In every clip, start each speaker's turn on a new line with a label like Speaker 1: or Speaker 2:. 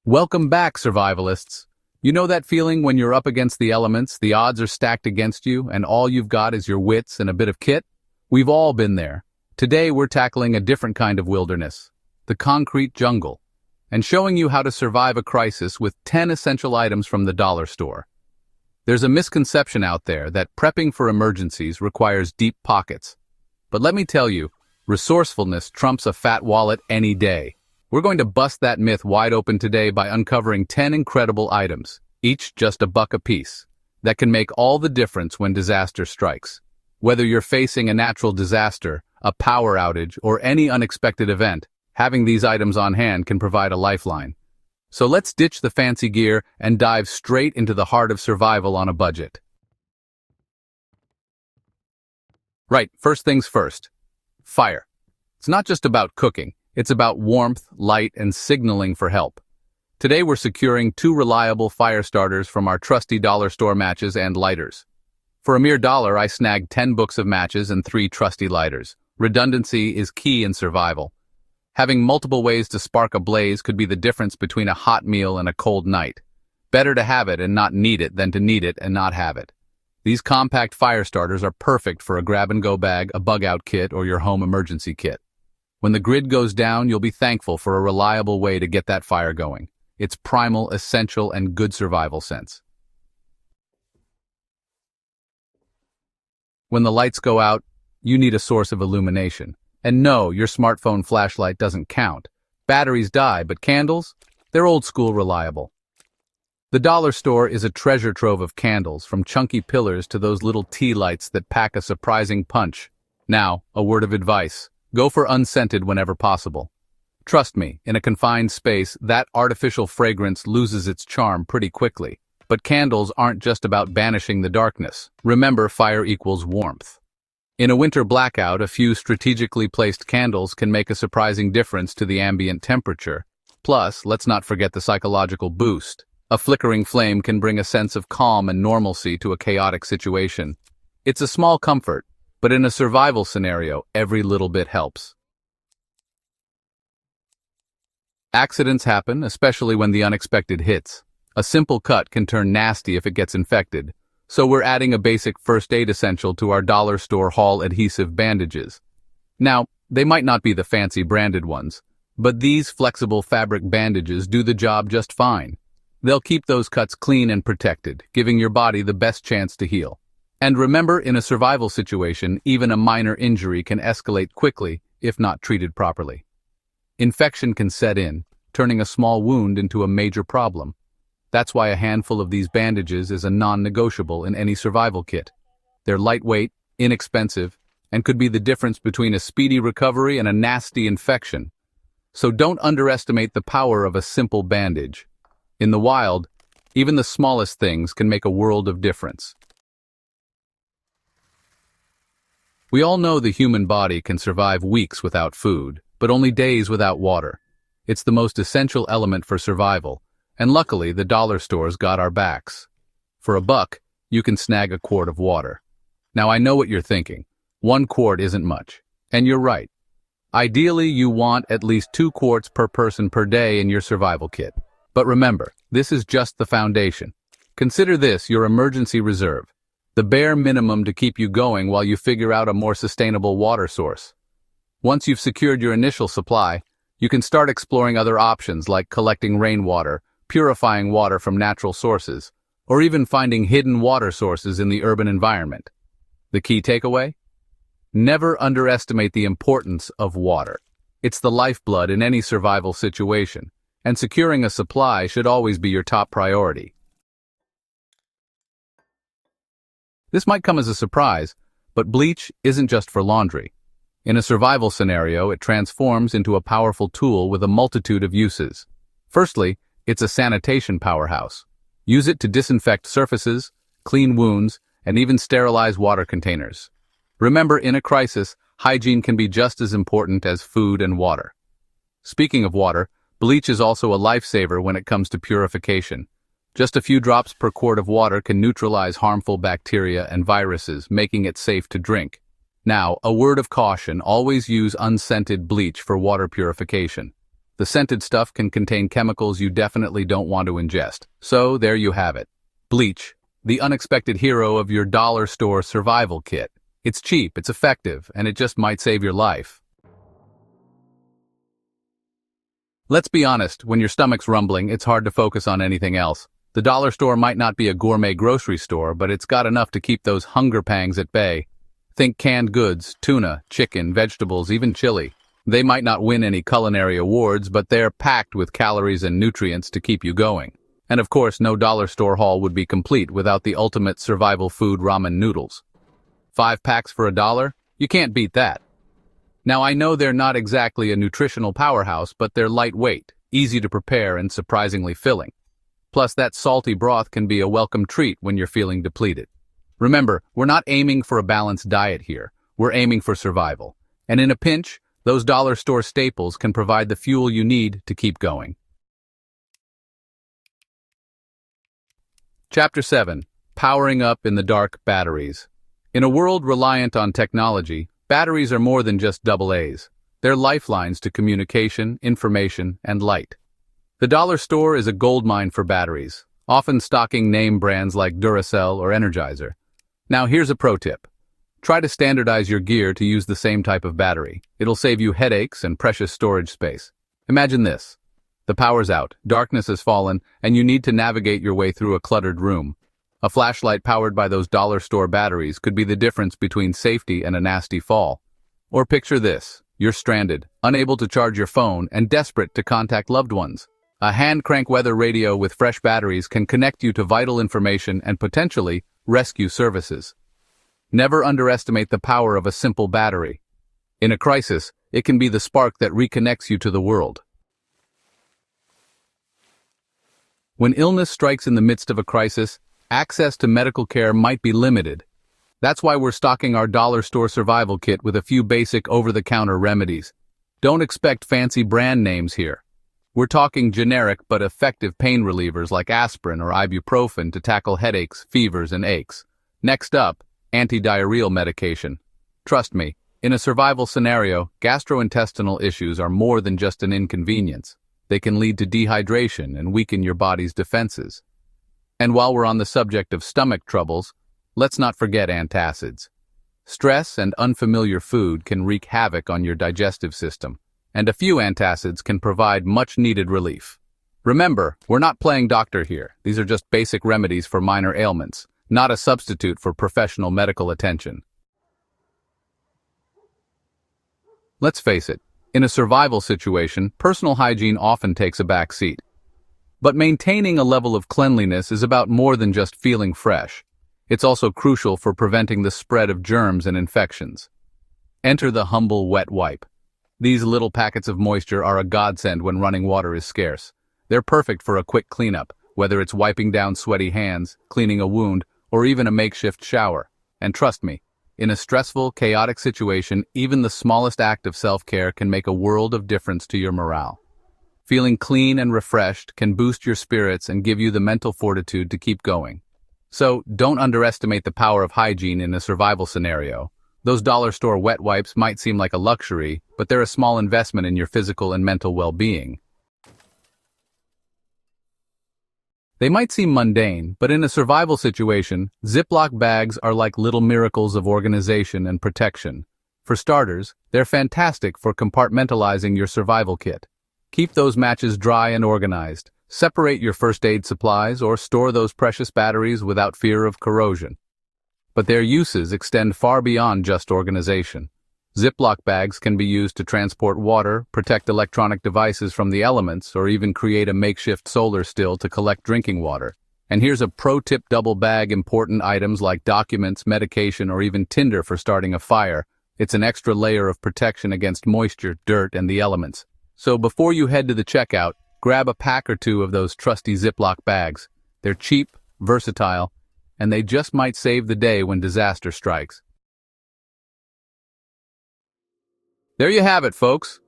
Speaker 1: Welcome back, survivalists. You know that feeling when you're up against the elements, the odds are stacked against you, and all you've got is your wits and a bit of kit? We've all been there. Today we're tackling a different kind of wilderness, the concrete jungle, and showing you how to survive a crisis with 10 essential items from the dollar store. There's a misconception out there that prepping for emergencies requires deep pockets. But let me tell you, resourcefulness trumps a fat wallet any day. We're going to bust that myth wide open today by uncovering 10 incredible items, each just $1 a piece, that can make all the difference when disaster strikes. Whether you're facing a natural disaster, a power outage, or any unexpected event, having these items on hand can provide a lifeline. So let's ditch the fancy gear and dive straight into the heart of survival on a budget. Right, first things first. Fire. It's not just about cooking. It's about warmth, light, and signaling for help. Today we're securing 2 reliable fire starters from our trusty dollar store matches and lighters. For a mere $1, I snagged 10 books of matches and 3 trusty lighters. Redundancy is key in survival. Having multiple ways to spark a blaze could be the difference between a hot meal and a cold night. Better to have it and not need it than to need it and not have it. These compact fire starters are perfect for a grab-and-go bag, a bug-out kit, or your home emergency kit. When the grid goes down, you'll be thankful for a reliable way to get that fire going. It's primal, essential, and good survival sense. When the lights go out, you need a source of illumination. And no, your smartphone flashlight doesn't count. Batteries die, but candles? They're old-school reliable. The dollar store is a treasure trove of candles, from chunky pillars to those little tea lights that pack a surprising punch. Now, a word of advice. Go for unscented whenever possible. Trust me, in a confined space, that artificial fragrance loses its charm pretty quickly. But candles aren't just about banishing the darkness. Remember, fire equals warmth. In a winter blackout, a few strategically placed candles can make a surprising difference to the ambient temperature. Plus, let's not forget the psychological boost. A flickering flame can bring a sense of calm and normalcy to a chaotic situation. It's a small comfort, but in a survival scenario, every little bit helps. Accidents happen, especially when the unexpected hits. A simple cut can turn nasty if it gets infected, so we're adding a basic first aid essential to our dollar store haul: adhesive bandages. Now, they might not be the fancy branded ones, but these flexible fabric bandages do the job just fine. They'll keep those cuts clean and protected, giving your body the best chance to heal. And remember, in a survival situation, even a minor injury can escalate quickly if not treated properly. Infection can set in, turning a small wound into a major problem. That's why a handful of these bandages is a non-negotiable in any survival kit. They're lightweight, inexpensive, and could be the difference between a speedy recovery and a nasty infection. So don't underestimate the power of a simple bandage. In the wild, even the smallest things can make a world of difference. We all know the human body can survive weeks without food, but only days without water. It's the most essential element for survival, and luckily the dollar store's got our backs. For $1, you can snag a quart of water. Now I know what you're thinking. 1 quart isn't much. And you're right. Ideally, you want at least 2 quarts per person per day in your survival kit. But remember, this is just the foundation. Consider this your emergency reserve. The bare minimum to keep you going while you figure out a more sustainable water source. Once you've secured your initial supply, you can start exploring other options like collecting rainwater, purifying water from natural sources, or even finding hidden water sources in the urban environment. The key takeaway? Never underestimate the importance of water. It's the lifeblood in any survival situation, and securing a supply should always be your top priority. This might come as a surprise, but bleach isn't just for laundry. In a survival scenario, it transforms into a powerful tool with a multitude of uses. Firstly, it's a sanitation powerhouse. Use it to disinfect surfaces, clean wounds, and even sterilize water containers. Remember, in a crisis, hygiene can be just as important as food and water. Speaking of water, bleach is also a lifesaver when it comes to purification. Just a few drops per quart of water can neutralize harmful bacteria and viruses, making it safe to drink. Now, a word of caution: always use unscented bleach for water purification. The scented stuff can contain chemicals you definitely don't want to ingest. So there you have it. Bleach, the unexpected hero of your dollar store survival kit. It's cheap, it's effective, and it just might save your life. Let's be honest, when your stomach's rumbling, it's hard to focus on anything else. The dollar store might not be a gourmet grocery store, but it's got enough to keep those hunger pangs at bay. Think canned goods, tuna, chicken, vegetables, even chili. They might not win any culinary awards, but they're packed with calories and nutrients to keep you going. And of course, no dollar store haul would be complete without the ultimate survival food, ramen noodles. 5 packs for $1? You can't beat that. Now I know they're not exactly a nutritional powerhouse, but they're lightweight, easy to prepare, and surprisingly filling. Plus, that salty broth can be a welcome treat when you're feeling depleted. Remember, we're not aiming for a balanced diet here. We're aiming for survival. And in a pinch, those dollar store staples can provide the fuel you need to keep going. Chapter 7. Powering Up in the Dark Batteries. In a world reliant on technology, batteries are more than just AA's. They're lifelines to communication, information, and light. The dollar store is a goldmine for batteries, often stocking name brands like Duracell or Energizer. Now here's a pro tip. Try to standardize your gear to use the same type of battery. It'll save you headaches and precious storage space. Imagine this. The power's out, darkness has fallen, and you need to navigate your way through a cluttered room. A flashlight powered by those dollar store batteries could be the difference between safety and a nasty fall. Or picture this. You're stranded, unable to charge your phone, and desperate to contact loved ones. A hand-crank weather radio with fresh batteries can connect you to vital information and potentially rescue services. Never underestimate the power of a simple battery. In a crisis, it can be the spark that reconnects you to the world. When illness strikes in the midst of a crisis, access to medical care might be limited. That's why we're stocking our dollar store survival kit with a few basic over-the-counter remedies. Don't expect fancy brand names here. We're talking generic but effective pain relievers like aspirin or ibuprofen to tackle headaches, fevers, and aches. Next up, antidiarrheal medication. Trust me, in a survival scenario, gastrointestinal issues are more than just an inconvenience. They can lead to dehydration and weaken your body's defenses. And while we're on the subject of stomach troubles, let's not forget antacids. Stress and unfamiliar food can wreak havoc on your digestive system, and a few antacids can provide much-needed relief. Remember, we're not playing doctor here. These are just basic remedies for minor ailments, not a substitute for professional medical attention. Let's face it, in a survival situation, personal hygiene often takes a back seat. But maintaining a level of cleanliness is about more than just feeling fresh. It's also crucial for preventing the spread of germs and infections. Enter the humble wet wipe. These little packets of moisture are a godsend when running water is scarce. They're perfect for a quick cleanup, whether it's wiping down sweaty hands, cleaning a wound, or even a makeshift shower. And trust me, in a stressful, chaotic situation, even the smallest act of self-care can make a world of difference to your morale. Feeling clean and refreshed can boost your spirits and give you the mental fortitude to keep going. So, don't underestimate the power of hygiene in a survival scenario. Those dollar store wet wipes might seem like a luxury, but they're a small investment in your physical and mental well-being. They might seem mundane, but in a survival situation, Ziploc bags are like little miracles of organization and protection. For starters, they're fantastic for compartmentalizing your survival kit. Keep those matches dry and organized. Separate your first aid supplies or store those precious batteries without fear of corrosion. But their uses extend far beyond just organization. Ziploc bags can be used to transport water, protect electronic devices from the elements, or even create a makeshift solar still to collect drinking water. And here's a pro-tip: double bag important items like documents, medication, or even tinder for starting a fire. It's an extra layer of protection against moisture, dirt, and the elements. So before you head to the checkout, grab a pack or two of those trusty Ziploc bags. They're cheap, versatile, and they just might save the day when disaster strikes. There you have it, folks.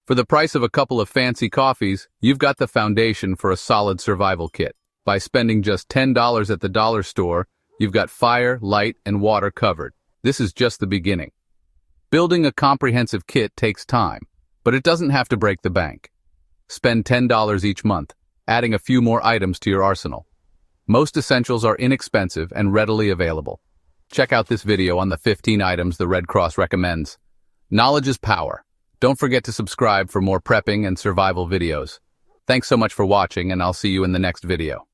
Speaker 1: For the price of a couple of fancy coffees, you've got the foundation for a solid survival kit. By spending just $10 at the dollar store, you've got fire, light, and water covered. This is just the beginning. Building a comprehensive kit takes time, but it doesn't have to break the bank. Spend $10 each month, adding a few more items to your arsenal. Most essentials are inexpensive and readily available. Check out this video on the 15 items the Red Cross recommends. Knowledge is power. Don't forget to subscribe for more prepping and survival videos. Thanks so much for watching, and I'll see you in the next video.